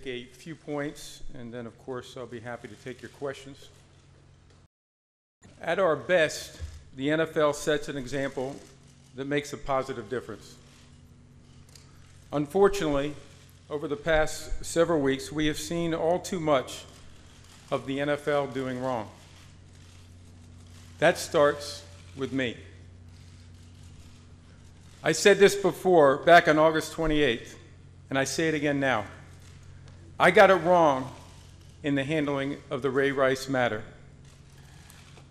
a few points, and then, of course, I'll be happy to take your questions. At our best, the NFL sets an example that makes a positive difference. Unfortunately, over the past several weeks, we have seen all too much of the NFL doing wrong. That starts with me. I said this before, back on August 28th, and I say it again now. I got it wrong in the handling of the Ray Rice matter,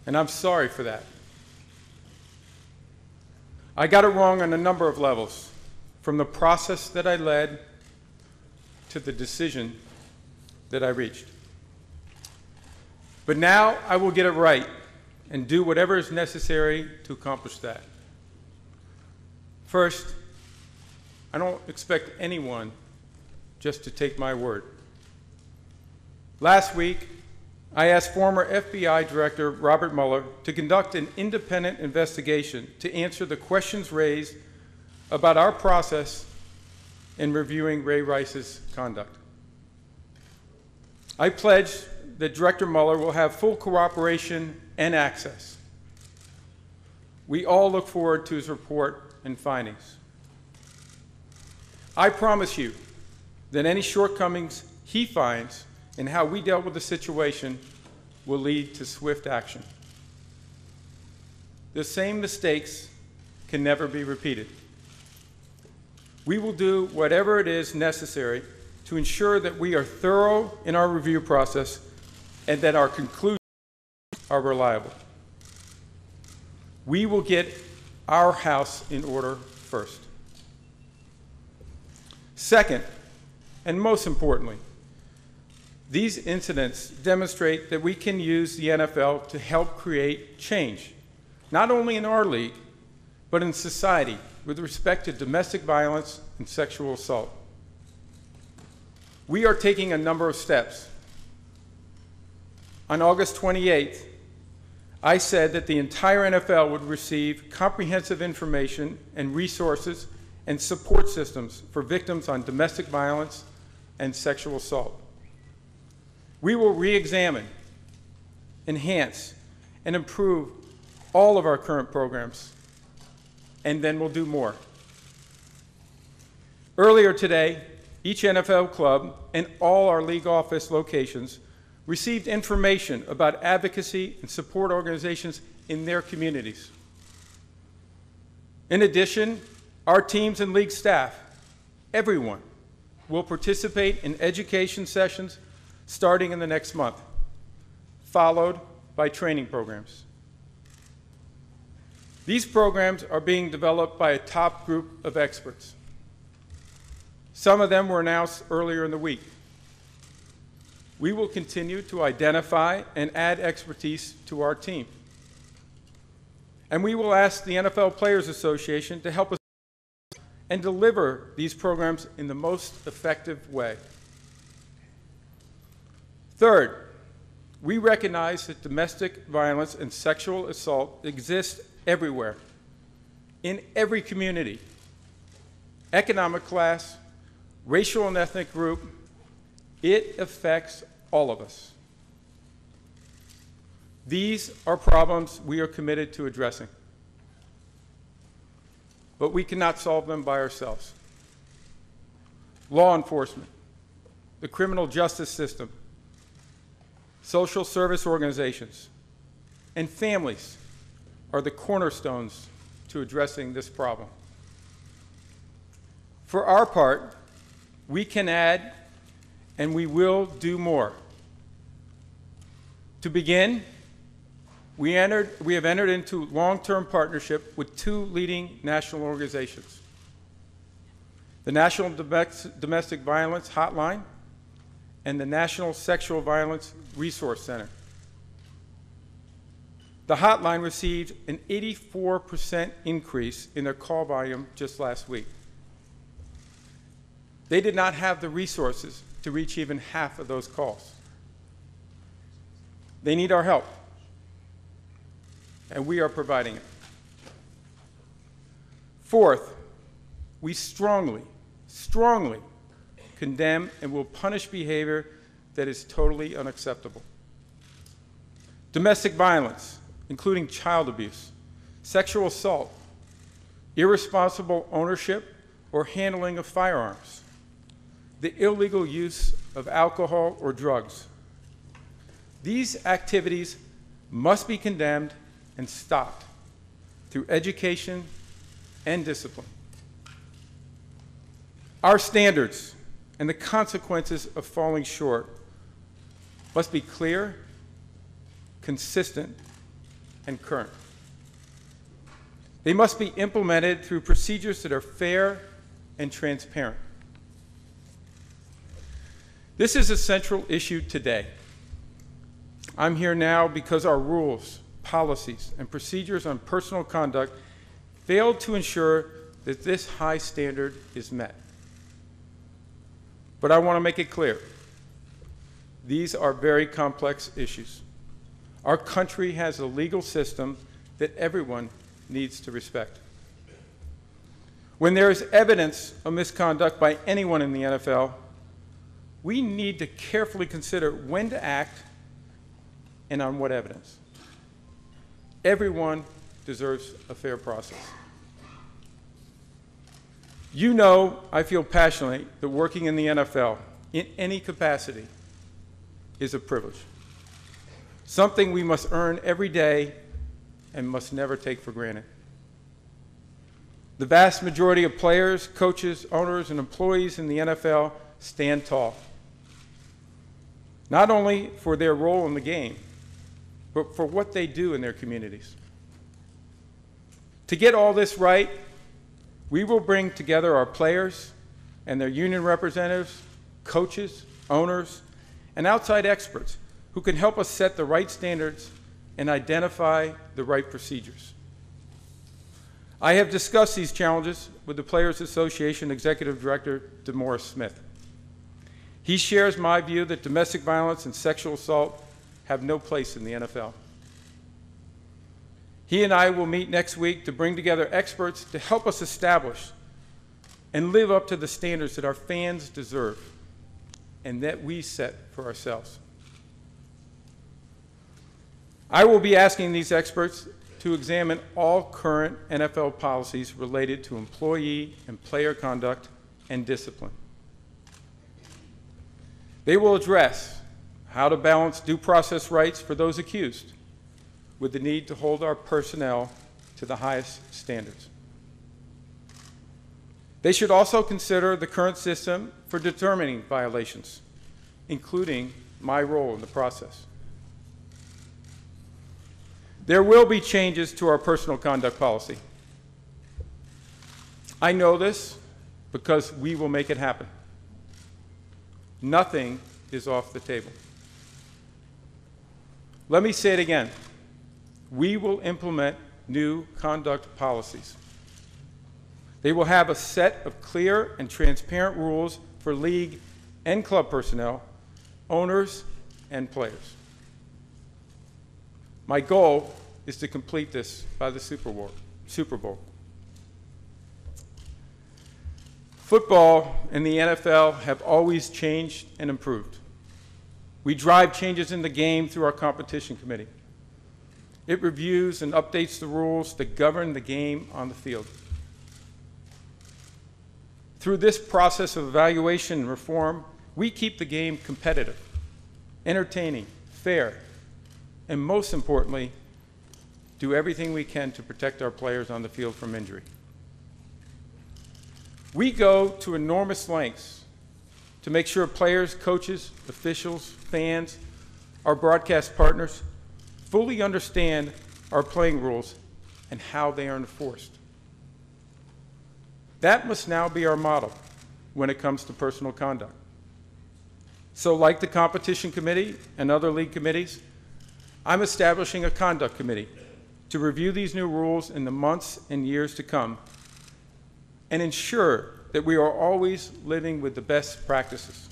and I'm sorry for that. I got it wrong on a number of levels, from the process that I led to the decision that I reached. But now I will get it right and do whatever is necessary to accomplish that. First, I don't expect anyone just to take my word. Last week, I asked former FBI Director Robert Mueller to conduct an independent investigation to answer the questions raised about our process in reviewing Ray Rice's conduct. I pledge that Director Mueller will have full cooperation and access. We all look forward to his report and findings. I promise you that any shortcomings he finds in how we dealt with the situation will lead to swift action. The same mistakes can never be repeated. We will do whatever it is necessary to ensure that we are thorough in our review process and that our conclusions are reliable. We will get our house in order first. Second, and most importantly, these incidents demonstrate that we can use the NFL to help create change, not only in our league, but in society with respect to domestic violence and sexual assault. We are taking a number of steps. On August 28th, I said that the entire NFL would receive comprehensive information and resources and support systems for victims on domestic violence and sexual assault. We will re-examine, enhance, and improve all of our current programs, and then we'll do more. Earlier today, each NFL club and all our league office locations received information about advocacy and support organizations in their communities. In addition, our teams and league staff, everyone, will participate in education sessions starting in the next month, followed by training programs. These programs are being developed by a top group of experts. Some of them were announced earlier in the week. We will continue to identify and add expertise to our team. And we will ask the NFL Players Association to help us and deliver these programs in the most effective way. Third, we recognize that domestic violence and sexual assault exist everywhere, in every community, economic class, racial and ethnic group. It affects all of us. These are problems we are committed to addressing, but we cannot solve them by ourselves. Law enforcement, the criminal justice system, social service organizations, and families are the cornerstones to addressing this problem. For our part, we can add and we will do more. To begin, we have entered into long-term partnership with two leading national organizations, the National Domestic Violence Hotline and the National Sexual Violence Resource Center. The hotline received an 84% increase in their call volume just last week. They did not have the resources to reach even half of those calls. They need our help, and we are providing it. Fourth, we strongly condemn, and will punish behavior that is totally unacceptable. Domestic violence, including child abuse, sexual assault, irresponsible ownership or handling of firearms, the illegal use of alcohol or drugs. These activities must be condemned and stopped through education and discipline. Our standards and the consequences of falling short must be clear, consistent, and current. They must be implemented through procedures that are fair and transparent. This is a central issue today. I'm here now because our rules, policies, and procedures on personal conduct failed to ensure that this high standard is met. But I want to make it clear, these are very complex issues. Our country has a legal system that everyone needs to respect. When there is evidence of misconduct by anyone in the NFL, we need to carefully consider when to act and on what evidence. Everyone deserves a fair process. You know I feel passionately that working in the NFL in any capacity is a privilege, something we must earn every day and must never take for granted. The vast majority of players, coaches, owners, and employees in the NFL stand tall, not only for their role in the game, but for what they do in their communities. To get all this right, we will bring together our players and their union representatives, coaches, owners, and outside experts who can help us set the right standards and identify the right procedures. I have discussed these challenges with the Players Association Executive Director, DeMaurice Smith. He shares my view that domestic violence and sexual assault have no place in the NFL. He and I will meet next week to bring together experts to help us establish and live up to the standards that our fans deserve and that we set for ourselves. I will be asking these experts to examine all current NFL policies related to employee and player conduct and discipline. They will address how to balance due process rights for those accused with the need to hold our personnel to the highest standards. They should also consider the current system for determining violations, including my role in the process. There will be changes to our personal conduct policy. I know this because we will make it happen. Nothing is off the table. Let me say it again. We will implement new conduct policies. They will have a set of clear and transparent rules for league and club personnel, owners, and players. My goal is to complete this by the Super Bowl. Football and the NFL have always changed and improved. We drive changes in the game through our competition committee. It reviews and updates the rules that govern the game on the field. Through this process of evaluation and reform, we keep the game competitive, entertaining, fair, and most importantly, do everything we can to protect our players on the field from injury. We go to enormous lengths to make sure players, coaches, officials, fans, our broadcast partners fully understand our playing rules and how they are enforced. That must now be our model when it comes to personal conduct. So like the competition committee and other league committees, I'm establishing a conduct committee to review these new rules in the months and years to come and ensure that we are always living with the best practices.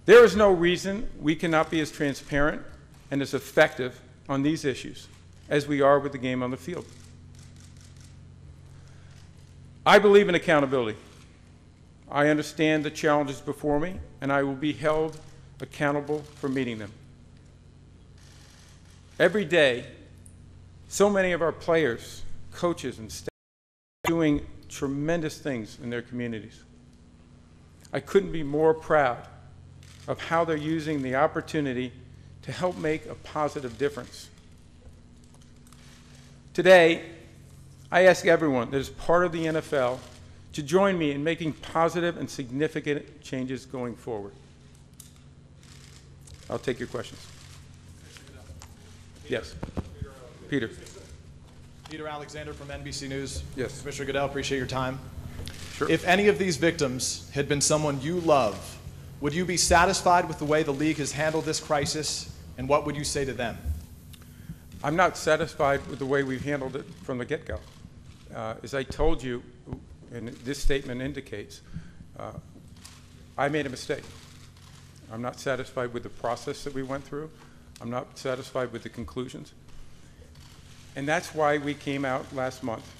There is no reason we cannot be as transparent and as effective on these issues as we are with the game on the field. I believe in accountability. I understand the challenges before me, and I will be held accountable for meeting them. Every day, so many of our players, coaches, and staff are doing tremendous things in their communities. I couldn't be more proud of how they're using the opportunity to help make a positive difference. Today, I ask everyone that is part of the NFL to join me in making positive and significant changes going forward. I'll take your questions. Yes. Peter. Peter Alexander from NBC News. Yes. Commissioner Goodell, appreciate your time. Sure. If any of these victims had been someone you love, would you be satisfied with the way the league has handled this crisis, and what would you say to them? I'm not satisfied with the way we've handled it from the get-go. As I told you, and this statement indicates, I made a mistake. I'm not satisfied with the process that we went through. I'm not satisfied with the conclusions. And that's why we came out last month,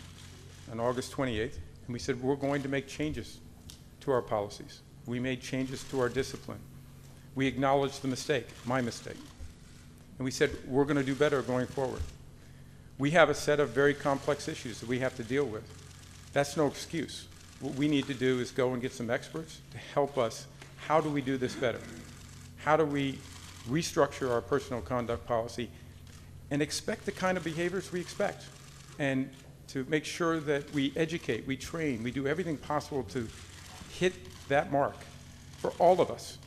on August 28th, and we said we're going to make changes to our policies. We made changes to our discipline. We acknowledged the mistake, my mistake. And we said we're going to do better going forward. We have a set of very complex issues that we have to deal with. That's no excuse. What we need to do is go and get some experts to help us. How do we do this better? How do we restructure our personal conduct policy and expect the kind of behaviors we expect, and to make sure that we educate, we train, we do everything possible to hit that mark for all of us.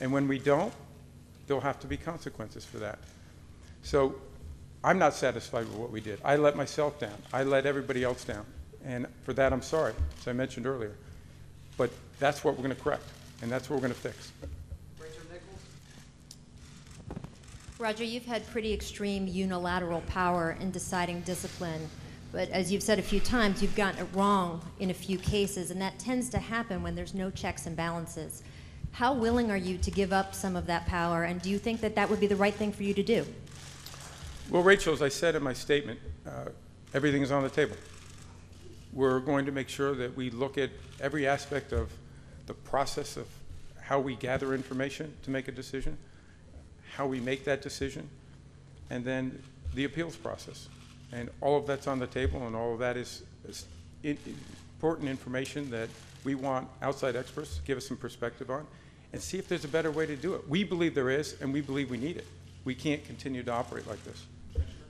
And when we don't, there'll have to be consequences for that. So I'm not satisfied with what we did. I let myself down. I let everybody else down. And for that, I'm sorry, as I mentioned earlier. But that's what we're going to correct, and that's what we're going to fix. Roger, you've had pretty extreme unilateral power in deciding discipline, but as you've said a few times, you've gotten it wrong in a few cases, and that tends to happen when there's no checks and balances. How willing are you to give up some of that power, and do you think that that would be the right thing for you to do? Well, Rachel, as I said in my statement, everything is on the table. We're going to make sure that we look at every aspect of the process of how we gather information to make a decision, how we make that decision, and then the appeals process. And all of that's on the table, and all of that is important information that we want outside experts to give us some perspective on and see if there's a better way to do it. We believe there is, and we believe we need it. We can't continue to operate like this.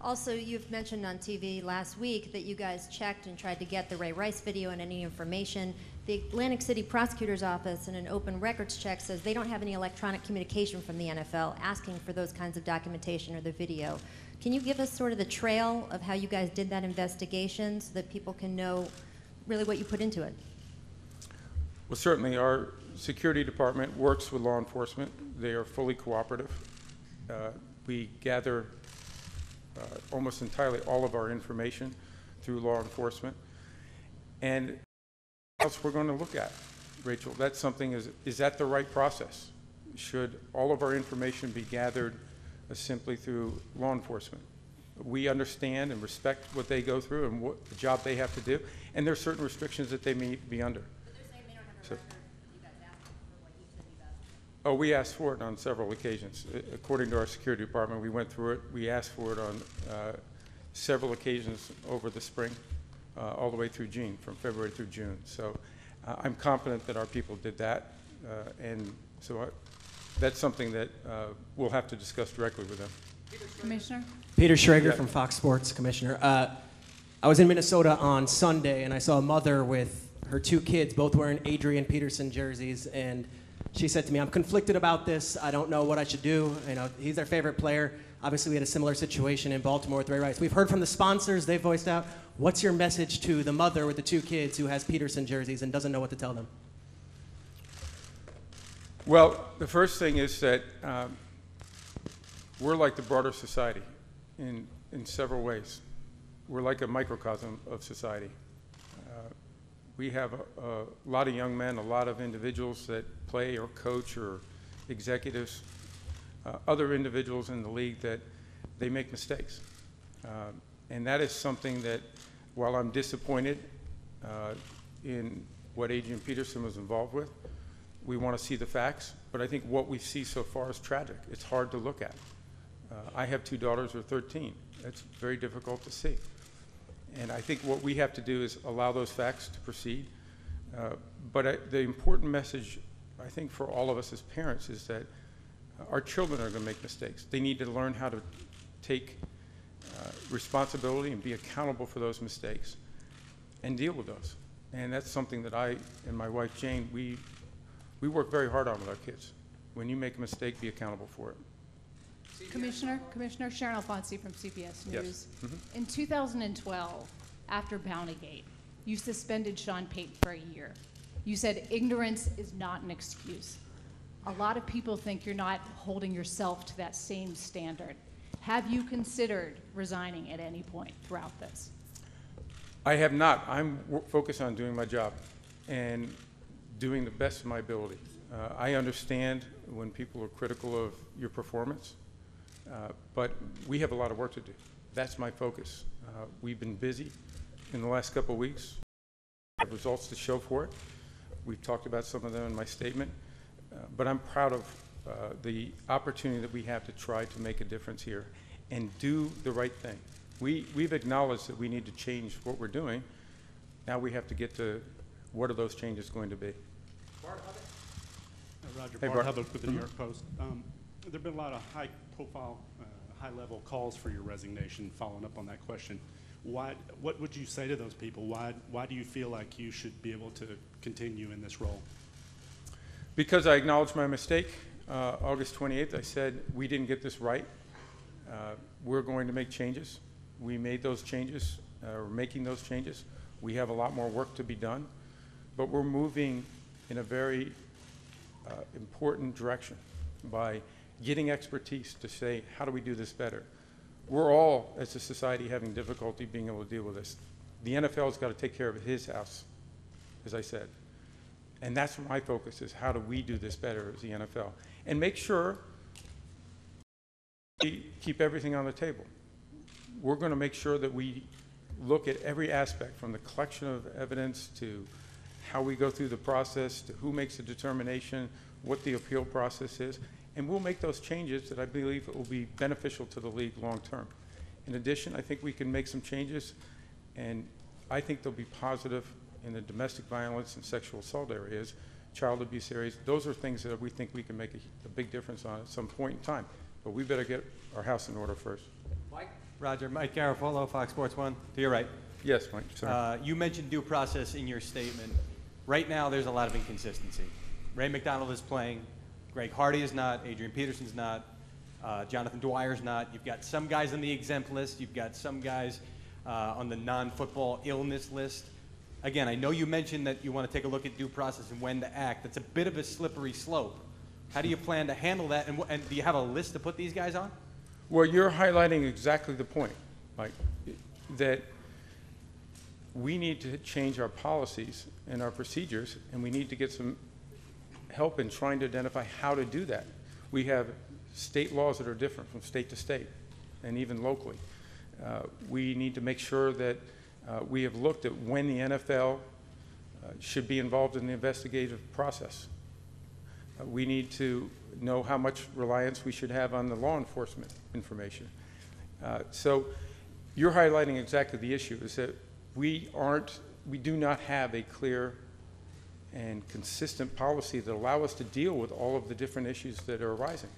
Also, you've mentioned on TV last week that you guys checked and tried to get the Ray Rice video and any information. The Atlantic City Prosecutor's Office in an open records check says they don't have any electronic communication from the NFL asking for those kinds of documentation or the video. Can you give us sort of the trail of how you guys did that investigation so that people can know really what you put into it? Well, certainly our security department works with law enforcement. They are fully cooperative. We gather almost entirely all of our information through law enforcement. And what else we're going to look at, Rachel, that's something, is that the right process? Should all of our information be gathered simply through law enforcement? We understand and respect what they go through and what the job they have to do, and there are certain restrictions that they may be under. But they're saying they don't have a record of you guys asking for what you said you've asked for. Oh, we asked for it on several occasions. According to our security department, we went through it. We asked for it on several occasions over the spring, all the way through June, from February through June. So I'm confident that our people did that, and so that's something that we'll have to discuss directly with them. Commissioner? Peter Schrager Yeah. from Fox Sports, Commissioner. I was in Minnesota on Sunday, and I saw a mother with her two kids, both wearing Adrian Peterson jerseys, and she said to me, "I'm conflicted about this. I don't know what I should do. You know, he's their favorite player." Obviously, we had a similar situation in Baltimore with Ray Rice. We've heard from the sponsors. They've voiced out. What's your message to the mother with the two kids who has Peterson jerseys and doesn't know what to tell them? Well, the first thing is that we're like the broader society in several ways. We're like a microcosm of society. We have a lot of young men, a lot of individuals that play or coach or executives, other individuals in the league that they make mistakes. And that is something that, while I'm disappointed in what Adrian Peterson was involved with. We want to see the facts, but I think what we see so far is tragic. It's hard to look at. I have 2 daughters who are 13. It's very difficult to see. And I think what we have to do is allow those facts to proceed. The important message, I think, for all of us as parents is that our children are going to make mistakes. They need to learn how to take responsibility and be accountable for those mistakes and deal with those. And that's something that I and my wife Jane, we work very hard on with our kids. When you make a mistake, be accountable for it. Commissioner Sharon Alfonsi from CBS News. Yes. Mm-hmm. In 2012, after Bountygate, you suspended Sean Payton for a year. You said ignorance is not an excuse. A lot of people think you're not holding yourself to that same standard. Have you considered resigning at any point throughout this? I have not. I'm focused on doing my job and doing the best of my ability. I understand when people are critical of your performance, but we have a lot of work to do. That's my focus. We've been busy in the last couple of weeks. I have results to show for it. We've talked about some of them in my statement, but I'm proud of the opportunity that we have to try to make a difference here and do the right thing. We've acknowledged that we need to change what we're doing. Now we have to get to what are those changes going to be. Roger, Hey, Bart Bart. Hubbard with the New York Post. There have been a lot of high-profile, high-level calls for your resignation. Following up on that question, what would you say to those people? Why do you feel like you should be able to continue in this role? Because I acknowledged my mistake. August 28th, I said we didn't get this right. We're going to make changes. We made those changes. We're making those changes. We have a lot more work to be done, but we're moving in a very important direction by getting expertise to say, how do we do this better? We're all, as a society, having difficulty being able to deal with this. The NFL's got to take care of his house, as I said. And that's my focus, is how do we do this better as the NFL? And make sure we keep everything on the table. We're going to make sure that we look at every aspect, from the collection of evidence to how we go through the process, to who makes the determination, what the appeal process is, and we'll make those changes that I believe will be beneficial to the league long term. In addition, I think we can make some changes, and I think they'll be positive in the domestic violence and sexual assault areas, child abuse areas. Those are things that we think we can make a big difference on at some point in time. But we better get our house in order first. Mike? Roger, Mike Garofalo, Fox Sports 1. To your right. Yes, Mike, sorry. You mentioned due process in your statement. Right now, there's a lot of inconsistency. Ray McDonald is playing. Greg Hardy is not. Adrian Peterson's not. Jonathan Dwyer's not. You've got some guys on the exempt list. You've got some guys on the non-football illness list. Again, I know you mentioned that you want to take a look at due process and when to act. That's a bit of a slippery slope. How do you plan to handle that? And do you have a list to put these guys on? Well, you're highlighting exactly the point, Mike, that we need to change our policies and our procedures, and we need to get some help in trying to identify how to do that. We have state laws that are different from state to state, and even locally. We need to make sure that we have looked at when the NFL should be involved in the investigative process. We need to know how much reliance we should have on the law enforcement information. So you're highlighting exactly the issue, is that we do not have a clear and consistent policy that allow us to deal with all of the different issues that are arising.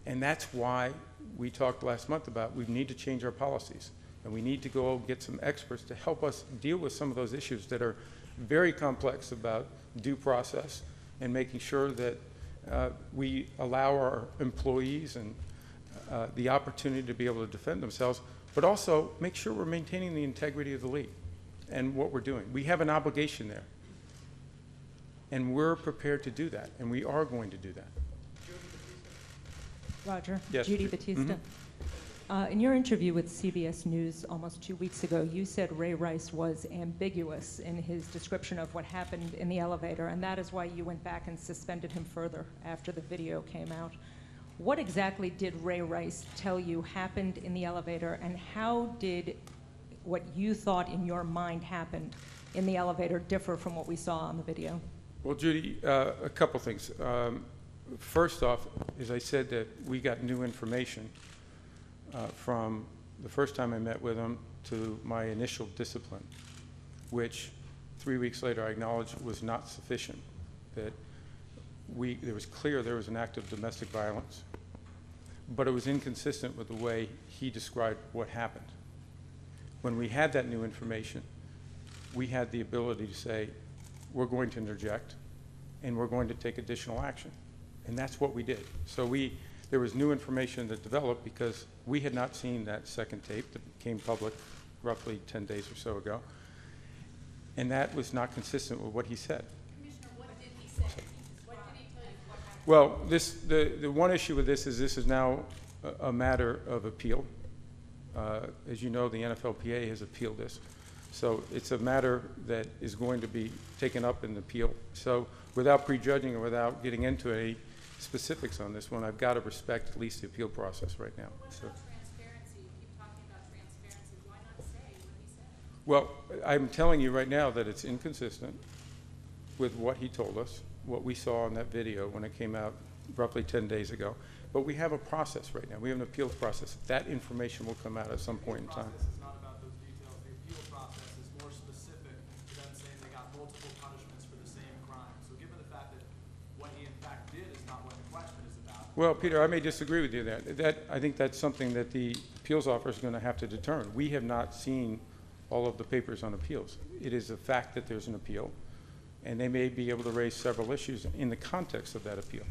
And that's why we talked last month about we need to change our policies. And we need to go get some experts to help us deal with some of those issues that are very complex about due process and making sure that we allow our employees and the opportunity to be able to defend themselves, but also make sure we're maintaining the integrity of the league and what we're doing. We have an obligation there. And we're prepared to do that, and we are going to do that. Roger. Yes. Judy Batista. In your interview with CBS News almost 2 weeks ago, you said Ray Rice was ambiguous in his description of what happened in the elevator, and that is why you went back and suspended him further after the video came out. What exactly did Ray Rice tell you happened in the elevator, and how did what you thought in your mind happened in the elevator differ from what we saw on the video? Well, Judy, a couple things. First off, as I said, that we got new information from the first time I met with him to my initial discipline, which 3 weeks later I acknowledged was not sufficient. That it was clear there was an act of domestic violence, but it was inconsistent with the way he described what happened. When we had that new information, we had the ability to say, we're going to interject and we're going to take additional action. And that's what we did. So there was new information that developed because we had not seen that second tape that became public roughly 10 days or so ago. And that was not consistent with what he said. Commissioner, what did he say? What did he tell you? What happened? Well, the one issue with this is now a matter of appeal. As you know, the NFLPA has appealed this. So it's a matter that is going to be taken up in the appeal. So without prejudging or without getting into any specifics on this one, I've got to respect at least the appeal process right now. What about transparency? You keep talking about transparency. Why not say what he said? Well, I'm telling you right now that it's inconsistent with what he told us, what we saw in that video when it came out roughly 10 days ago. But we have a process right now. We have an appeals process. That information will come out at some point in time. The process is not about those details. The appeal process is more specific to them saying they got multiple punishments for the same crime. So given the fact that what he in fact did is not what the question is about. Well, Peter, I may disagree with you there. I think that's something that the appeals officer is going to have to determine. We have not seen all of the papers on appeals. It is a fact that there's an appeal, and they may be able to raise several issues in the context of that appeal.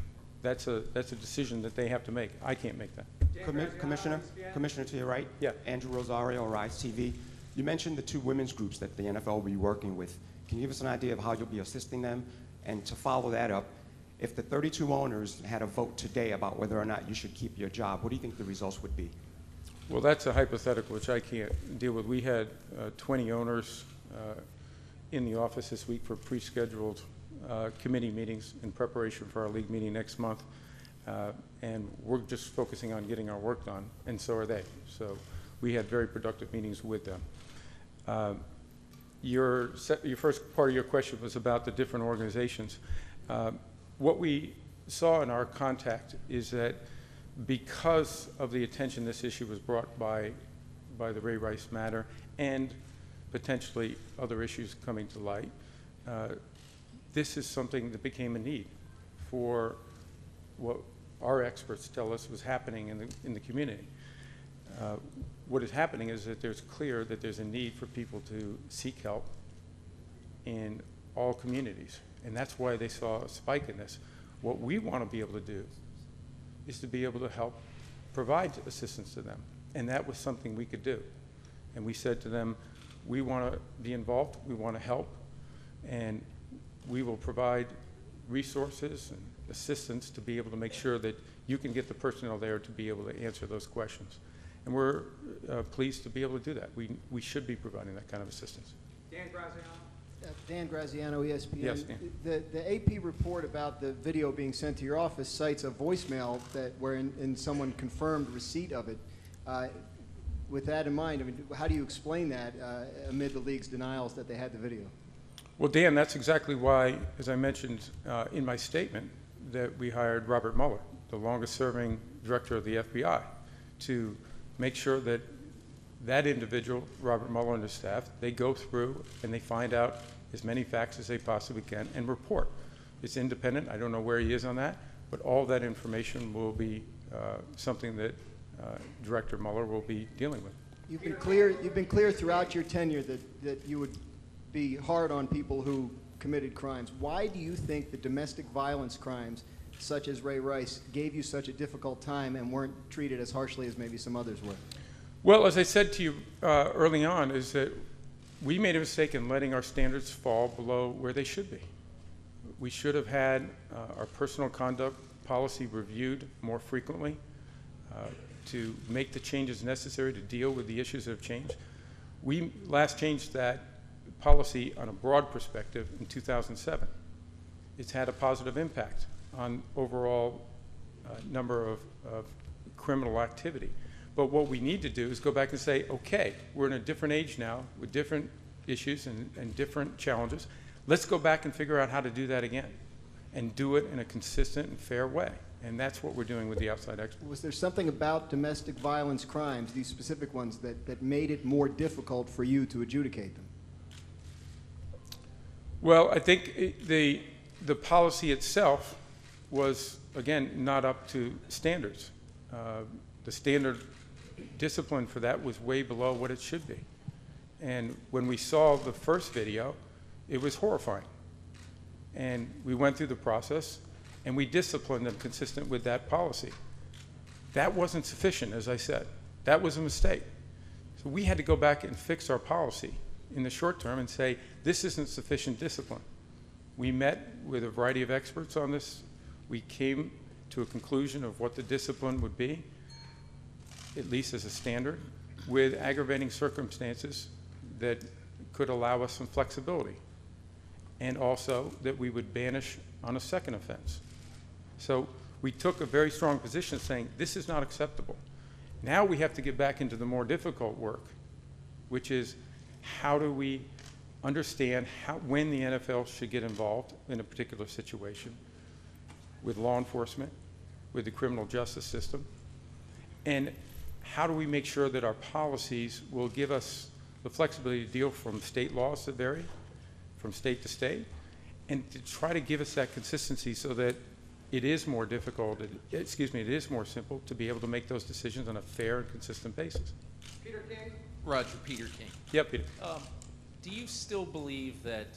That's a decision that they have to make. I can't make that. Commissioner, to your right. Yeah. Andrew Rosario, Rise TV. You mentioned the two women's groups that the NFL will be working with. Can you give us an idea of how you'll be assisting them? And to follow that up, if the 32 owners had a vote today about whether or not you should keep your job, what do you think the results would be? Well, that's a hypothetical which I can't deal with. We had 20 owners in the office this week for pre-scheduled committee meetings in preparation for our league meeting next month. And we're just focusing on getting our work done, and so are they. So we had very productive meetings with them. Your first part of your question was about the different organizations. What we saw in our contact is that because of the attention this issue was brought by the Ray Rice matter and potentially other issues coming to light, this is something that became a need for what our experts tell us was happening in the community. What is happening is that there's clear that there's a need for people to seek help in all communities, and that's why they saw a spike in this. What we want to be able to do is to be able to help provide assistance to them, and that was something we could do. And we said to them, we want to be involved, we want to help, and we will provide resources and assistance to be able to make sure that you can get the personnel there to be able to answer those questions. And we're pleased to be able to do that. We should be providing that kind of assistance. Dan Graziano. Dan Graziano, ESPN. Yes, Dan. The AP report about the video being sent to your office cites a voicemail wherein someone confirmed receipt of it. With that in mind, I mean, how do you explain that amid the league's denials that they had the video? Well, Dan, that's exactly why, as I mentioned in my statement, that we hired Robert Mueller, the longest-serving director of the FBI, to make sure that that individual, Robert Mueller and his staff, they go through and they find out as many facts as they possibly can and report. It's independent. I don't know where he is on that, but all that information will be something that Director Mueller will be dealing with. You've been clear throughout your tenure that you would be hard on people who committed crimes. Why do you think the domestic violence crimes, such as Ray Rice, gave you such a difficult time and weren't treated as harshly as maybe some others were? Well, as I said to you early on, is that we made a mistake in letting our standards fall below where they should be. We should have had our personal conduct policy reviewed more frequently to make the changes necessary to deal with the issues that have changed. We last changed that policy on a broad perspective in 2007. It's had a positive impact on overall number of criminal activity. But what we need to do is go back and say, okay, we're in a different age now with different issues and different challenges. Let's go back and figure out how to do that again and do it in a consistent and fair way. And that's what we're doing with the outside experts. Was there something about domestic violence crimes, these specific ones, that made it more difficult for you to adjudicate them? Well, I think the policy itself was, again, not up to standards. The standard discipline for that was way below what it should be. And when we saw the first video, it was horrifying. And we went through the process, and we disciplined them consistent with that policy. That wasn't sufficient, as I said. That was a mistake. So we had to go back and fix our policy in the short term and say, this isn't sufficient discipline. We met with a variety of experts on this. We came to a conclusion of what the discipline would be, at least as a standard, with aggravating circumstances that could allow us some flexibility, and also that we would banish on a second offense. So we took a very strong position saying, this is not acceptable. Now we have to get back into the more difficult work, which is how do we understand when the NFL should get involved in a particular situation with law enforcement, with the criminal justice system, and how do we make sure that our policies will give us the flexibility to deal from state laws that vary, from state to state, and to try to give us that consistency so that it is more difficult, it is more simple to be able to make those decisions on a fair and consistent basis. Peter King? Roger, Peter King. Yep, Peter. Do you still believe that,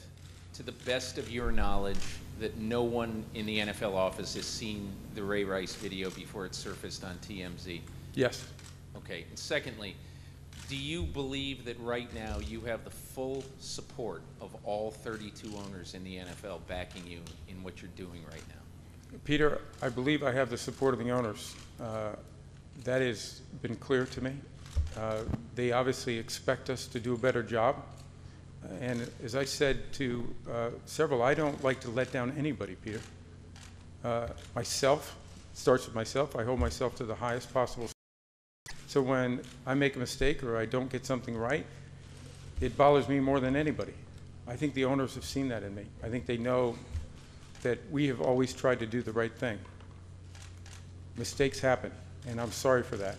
to the best of your knowledge, that no one in the NFL office has seen the Ray Rice video before it surfaced on TMZ? Yes. Okay. And secondly, do you believe that right now you have the full support of all 32 owners in the NFL backing you in what you're doing right now? Peter, I believe I have the support of the owners. That has been clear to me. They obviously expect us to do a better job. And as I said to several, I don't like to let down anybody, Peter. Myself, starts with myself. I hold myself to the highest possible. So when I make a mistake or I don't get something right, it bothers me more than anybody. I think the owners have seen that in me. I think they know that we have always tried to do the right thing. Mistakes happen, and I'm sorry for that.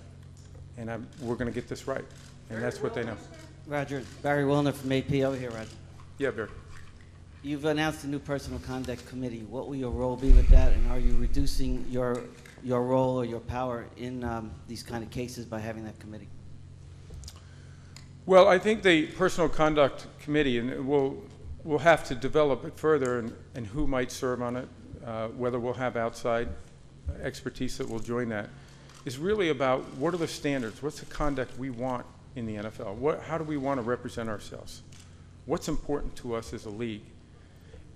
And we're going to get this right, and that's what they know. Roger, Barry Wilner from AP over here, Roger. Yeah, Barry. You've announced a new personal conduct committee. What will your role be with that, and are you reducing your role or your power in these kind of cases by having that committee? Well, I think the personal conduct committee, and we'll have to develop it further, and who might serve on it, whether we'll have outside expertise that will join that, is really about what are the standards, what's the conduct we want in the NFL, how do we want to represent ourselves, what's important to us as a league,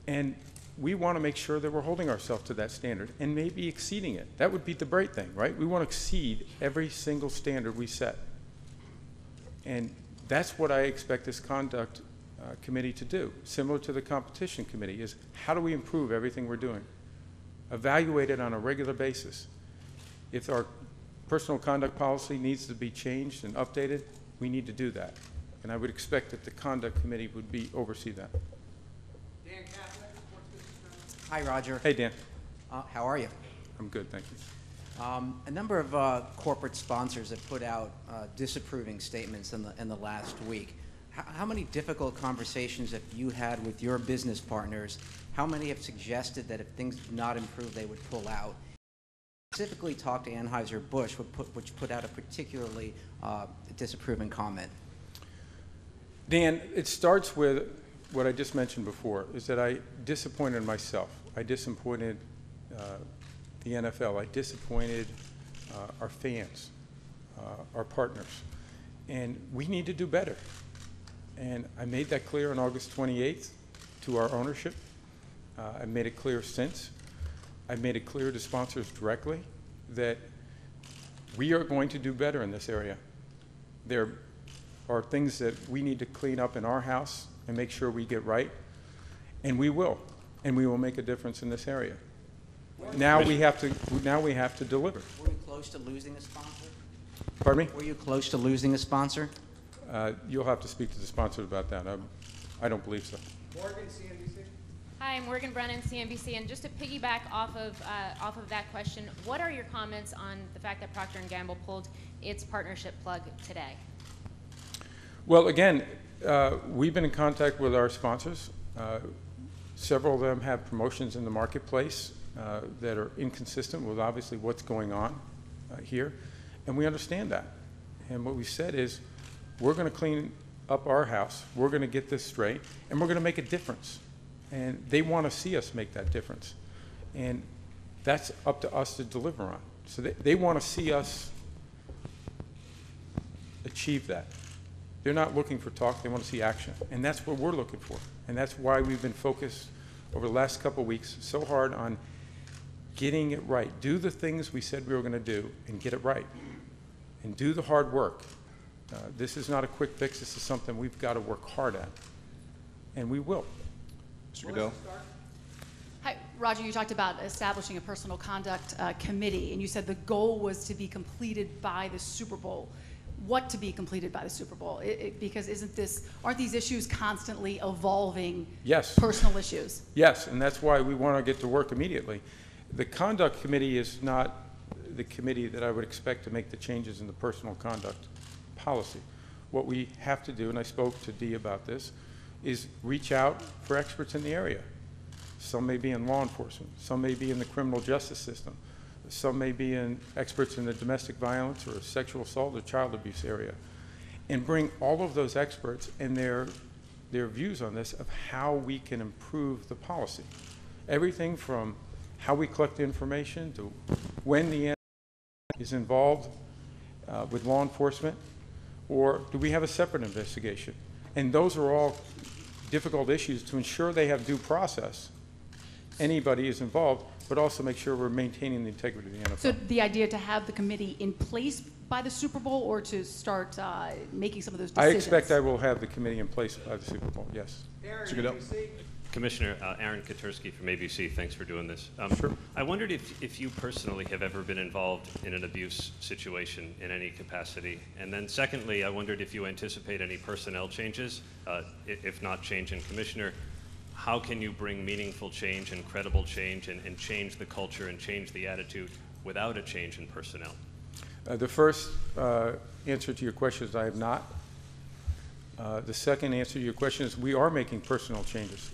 and we want to make sure that we're holding ourselves to that standard and maybe exceeding it. That would be the great thing, right? We want to exceed every single standard we set. And that's what I expect this conduct committee to do, similar to the competition committee, is how do we improve everything we're doing? Evaluate it on a regular basis. If our personal conduct policy needs to be changed and updated, we need to do that. And I would expect that the conduct committee would oversee that. Dan Kaplan, Sports Business Journal. Hi, Roger. Hey, Dan. How are you? I'm good, thank you. A number of corporate sponsors have put out disapproving statements in the last week. How many difficult conversations have you had with your business partners? How many have suggested that if things do not improve, they would pull out? Specifically talked to Anheuser-Busch, which put out a particularly disapproving comment. Dan, it starts with what I just mentioned before, is that I disappointed myself. I disappointed the NFL. I disappointed our fans, our partners. And we need to do better. And I made that clear on August 28th to our ownership. I made it clear since. I've made it clear to sponsors directly that we are going to do better in this area. There are things that we need to clean up in our house and make sure we get right, and we will make a difference in this area. Now we have to deliver. Were you close to losing a sponsor? Pardon me? Were you close to losing a sponsor? You'll have to speak to the sponsor about that. I don't believe so. Morgan, CNBC. Hi, I'm Morgan Brennan, CNBC, and just to piggyback off of that question, what are your comments on the fact that Procter & Gamble pulled its partnership plug today? Well, again, we've been in contact with our sponsors. Several of them have promotions in the marketplace that are inconsistent with obviously what's going on here, and we understand that. And what we said is, we're going to clean up our house, we're going to get this straight, and we're going to make a difference. And they want to see us make that difference. And that's up to us to deliver on. So they want to see us achieve that. They're not looking for talk, they want to see action. And that's what we're looking for. And that's why we've been focused over the last couple of weeks so hard on getting it right. Do the things we said we were going to do and get it right. And do the hard work. This is not a quick fix. This is something we've got to work hard at. And we will. Mr. Goodell. Hi, Roger, you talked about establishing a personal conduct committee, and you said the goal was to be completed by the Super Bowl. What to be completed by the Super Bowl? Because aren't these issues constantly evolving? Yes. Personal issues? Yes, and that's why we want to get to work immediately. The conduct committee is not the committee that I would expect to make the changes in the personal conduct policy. What we have to do, and I spoke to Dee about this, is reach out for experts in the area. Some may be in law enforcement, some may be in the criminal justice system, some may be experts in the domestic violence or sexual assault or child abuse area, and bring all of those experts and their views on this of how we can improve the policy. Everything from how we collect the information to when the NSA is involved with law enforcement, or do we have a separate investigation? And those are all difficult issues to ensure they have due process. Anybody is involved, but also make sure we're maintaining the integrity of the NFL. So the idea to have the committee in place by the Super Bowl, or to start making some of those decisions? I expect I will have the committee in place by the Super Bowl, yes. Mr. Goodell. Commissioner, Aaron Katursky from ABC, thanks for doing this. Sure. I wondered if you personally have ever been involved in an abuse situation in any capacity. And then secondly, I wondered if you anticipate any personnel changes, if not change in commissioner. How can you bring meaningful change and credible change and change the culture and change the attitude without a change in personnel? The first answer to your question is I have not. The second answer to your question is we are making personnel changes.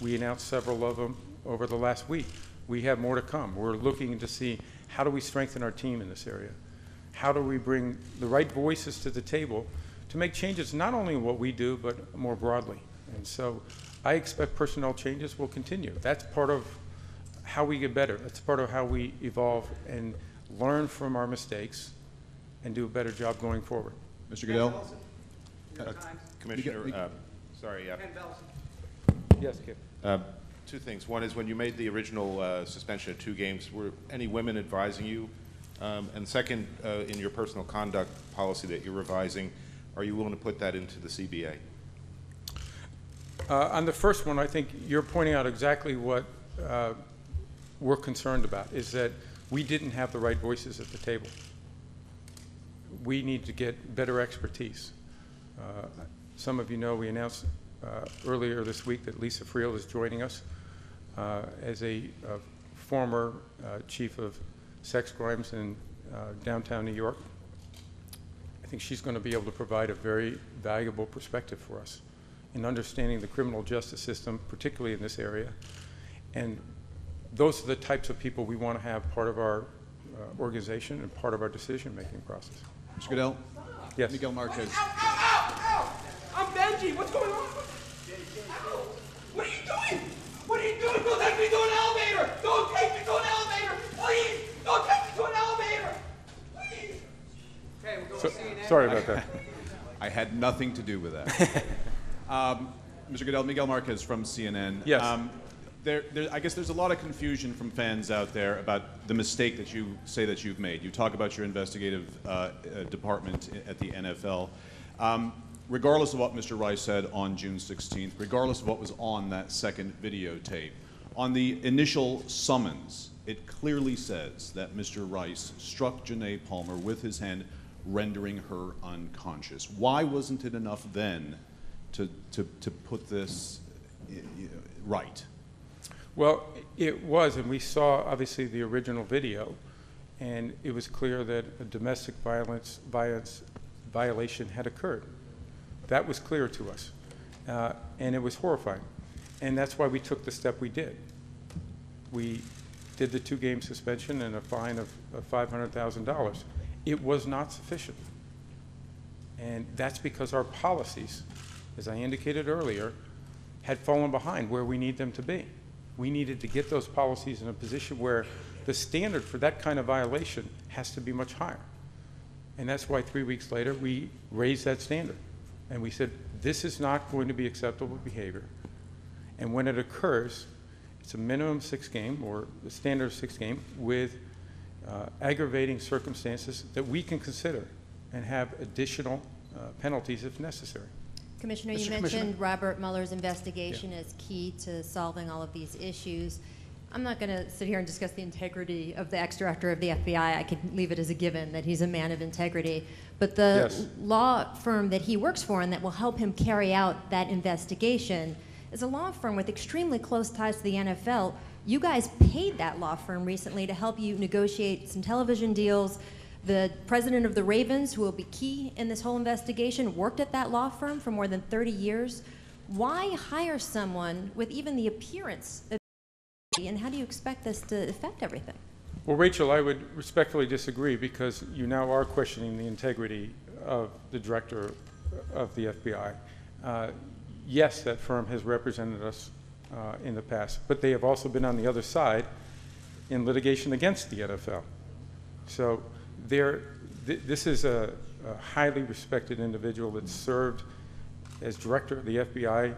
We announced several of them over the last week. We have more to come. We're looking to see how do we strengthen our team in this area? How do we bring the right voices to the table to make changes not only in what we do, but more broadly. And so I expect personnel changes will continue. That's part of how we get better. That's part of how we evolve and learn from our mistakes and do a better job going forward. Mr. Goodell. Commissioner, sorry. Yes, Kip. Two things. One is when you made the original suspension of 2 games, were any women advising you? And second, in your personal conduct policy that you're revising, are you willing to put that into the CBA? On the first one, I think you're pointing out exactly what we're concerned about, is that we didn't have the right voices at the table. We need to get better expertise. Some of you know we announced earlier this week that Lisa Friel is joining us as a former chief of sex crimes in downtown New York. I think she's going to be able to provide a very valuable perspective for us in understanding the criminal justice system, particularly in this area. And those are the types of people we want to have part of our organization and part of our decision-making process. Mr. Goodell. Yes. Miguel Marquez. Ow! I'm Benji. What's going on? Ow! What are you doing? What are you doing? Don't take me to an elevator! Don't take me to an elevator! Please! Don't take me to an elevator! Please! Okay, we're going to CNN. Sorry about that. I had nothing to do with that. Mr. Goodell, Miguel Marquez from CNN. Yes. I guess there's a lot of confusion from fans out there about the mistake that you say that you've made. You talk about your investigative department at the NFL. Regardless of what Mr. Rice said on June 16th, regardless of what was on that second videotape, on the initial summons, it clearly says that Mr. Rice struck Janae Palmer with his hand rendering her unconscious. Why wasn't it enough then to put this right? Well, it was, and we saw obviously the original video, and it was clear that a domestic violence violation had occurred. That was clear to us, and it was horrifying, and that's why we took the step we did. We did the 2-game suspension and a fine of $500,000. It was not sufficient, and that's because our policies, as I indicated earlier, had fallen behind where we need them to be. We needed to get those policies in a position where the standard for that kind of violation has to be much higher. And that's why 3 weeks later we raised that standard. And we said, this is not going to be acceptable behavior. And when it occurs, it's a minimum 6-game or the standard 6-game with aggravating circumstances that we can consider and have additional penalties if necessary. Commissioner, you mentioned Robert Mueller's investigation is key to solving all of these issues. I'm not going to sit here and discuss the integrity of the ex-director of the FBI. I can leave it as a given that he's a man of integrity. But the law firm that he works for and that will help him carry out that investigation is a law firm with extremely close ties to the NFL. You guys paid that law firm recently to help you negotiate some television deals. The president of the Ravens, who will be key in this whole investigation, worked at that law firm for more than 30 years. Why hire someone with even the appearance of integrity, and how do you expect this to affect everything? Well, Rachel, I would respectfully disagree because you now are questioning the integrity of the director of the FBI. Yes, that firm has represented us in the past, but they have also been on the other side in litigation against the NFL. So this is a highly respected individual that served as director of the FBI,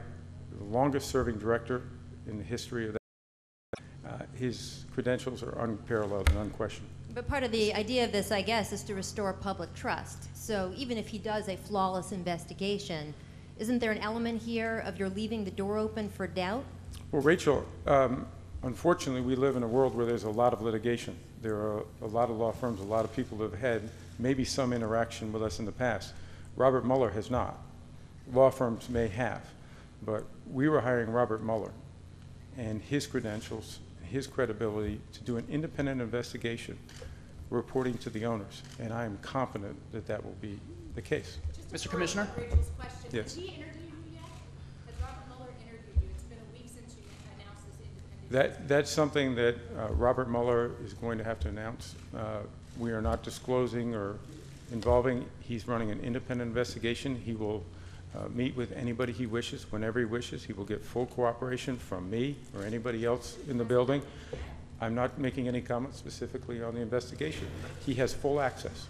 the longest serving director in the history of that. His credentials are unparalleled and unquestioned. But part of the idea of this, I guess, is to restore public trust. So even if he does a flawless investigation, isn't there an element here of you're leaving the door open for doubt? Well, Rachel, unfortunately, we live in a world where there's a lot of litigation. There are a lot of law firms, a lot of people who have had maybe some interaction with us in the past. Robert Mueller has not. Law firms may have, but we were hiring Robert Mueller, and his credentials, his credibility to do an independent investigation, reporting to the owners, and I am confident that that will be the case. Mr. Commissioner? Rachel's question. Yes. Has he interviewed you yet? Has Robert Mueller interviewed you? It's been a week since you announced this independent. That's something that Robert Mueller is going to have to announce. We are not disclosing or involving. He's running an independent investigation. He will meet with anybody he wishes, whenever he wishes. He will get full cooperation from me or anybody else in the building. I'm not making any comments specifically on the investigation. He has full access.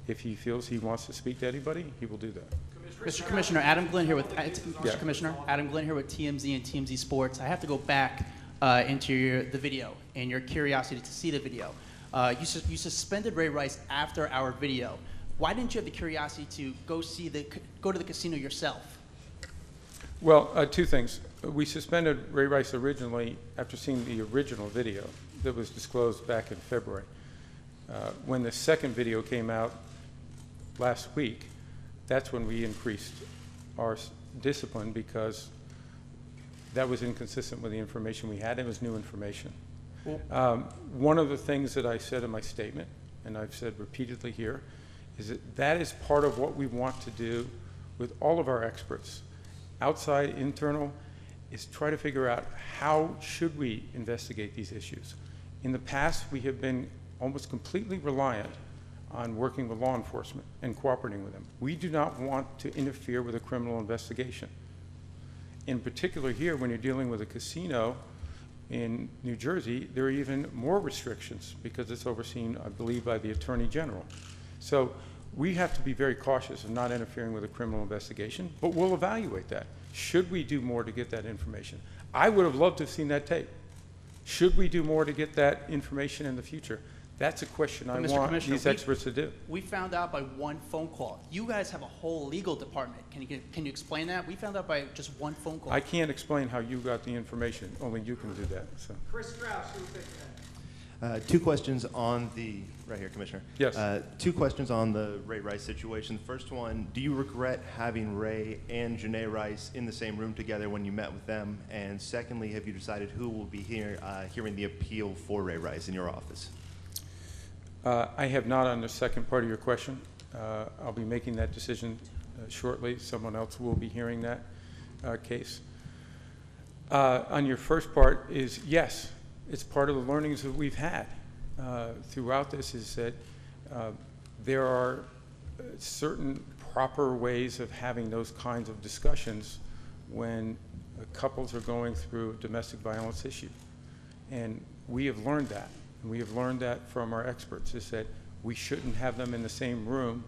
If he feels he wants to speak to anybody, he will do that. Mr. Commissioner, Adam Glenn here with Commissioner Adam Glenn here with TMZ and TMZ Sports. I have to go back into the video and your curiosity to see the video. You suspended Ray Rice after our video. Why didn't you have the curiosity to go to the casino yourself? Well, two things. We suspended Ray Rice originally after seeing the original video that was disclosed back in February. When the second video came out last week, that's when we increased our discipline because that was inconsistent with the information we had. It was new information. One of the things that I said in my statement, and I've said repeatedly here, is that is part of what we want to do with all of our experts, outside, internal, is try to figure out how should we investigate these issues. In the past, we have been almost completely reliant on working with law enforcement and cooperating with them. We do not want to interfere with a criminal investigation. In particular here, when you're dealing with a casino in New Jersey, there are even more restrictions because it's overseen, I believe, by the Attorney General. So we have to be very cautious of not interfering with a criminal investigation, but we'll evaluate that. Should we do more to get that information? I would have loved to have seen that tape. Should we do more to get that information in the future? That's a question I want these experts to do. We found out by one phone call. You guys have a whole legal department. Can you explain that? We found out by just one phone call. I can't explain how you got the information. Only you can do that. So. Chris Strauss, who will take Two questions on the, right here, Commissioner. Yes. Two questions on the Ray Rice situation. The first one, do you regret having Ray and Janae Rice in the same room together when you met with them? And secondly, have you decided who will be hearing the appeal for Ray Rice in your office? I have not on the second part of your question. I'll be making that decision shortly. Someone else will be hearing that case. On your first part is, yes, it's part of the learnings that we've had throughout this, is that there are certain proper ways of having those kinds of discussions when couples are going through a domestic violence issue. And we have learned that. And we have learned that from our experts, is that we shouldn't have them in the same room,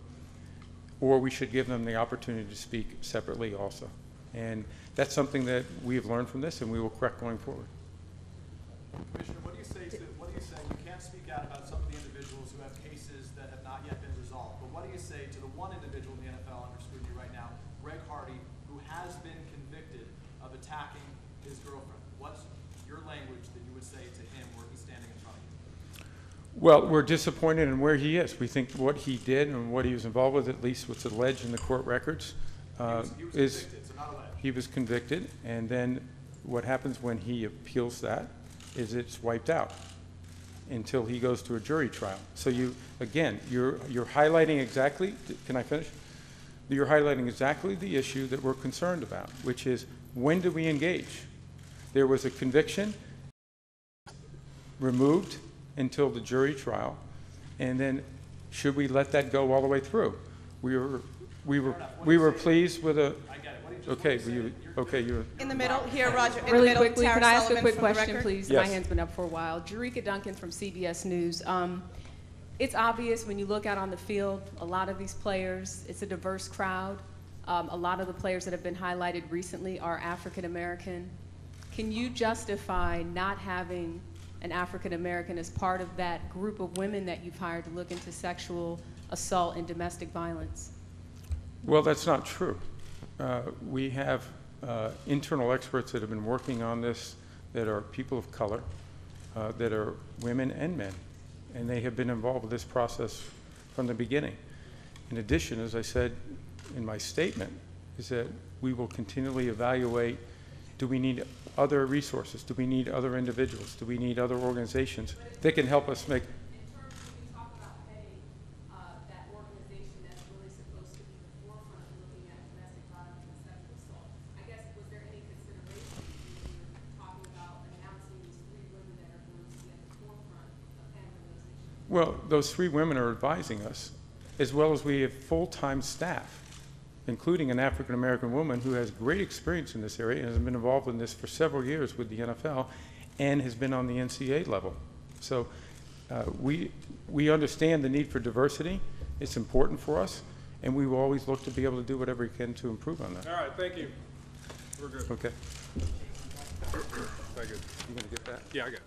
or we should give them the opportunity to speak separately also. And that's something that we have learned from this, and we will correct going forward. Commissioner, what do you say you can't speak out about some of the individuals who have cases that have not yet been resolved, but what do you say to the one individual in the NFL under scrutiny right now, Greg Hardy, who has been convicted of attacking his girlfriend? What's your language that you would say to him where he's standing in front of you? Well, we're disappointed in where he is. We think what he did and what he was involved with, at least what's alleged in the court records, he was convicted, and then what happens when he appeals that is it's wiped out until he goes to a jury trial. So you, again, you're highlighting exactly, can I finish? You're highlighting exactly the issue that we're concerned about, which is, when do we engage? There was a conviction removed until the jury trial, and then should we let that go all the way through? We were pleased with a. Okay, you're in the middle here, Roger. Really quickly, can I ask a quick from the question, record? please? Yes. My hand's been up for a while. Jerika Duncan from CBS News. It's obvious when you look out on the field, a lot of these players, it's a diverse crowd. A lot of the players that have been highlighted recently are African American. Can you justify not having an African American as part of that group of women that you've hired to look into sexual assault and domestic violence? Well, that's not true. We have internal experts that have been working on this that are people of color, that are women and men, and they have been involved with this process from the beginning. In addition, as I said in my statement, is that we will continually evaluate, do we need other resources? Do we need other individuals? Do we need other organizations that can help us make? Well, those 3 women are advising us, as well as we have full-time staff, including an African-American woman who has great experience in this area and has been involved in this for several years with the NFL and has been on the NCAA level. So we understand the need for diversity. It's important for us, and we will always look to be able to do whatever we can to improve on that. All right, thank you. We're good. Okay. Very good. You gonna get that? Yeah, I got it.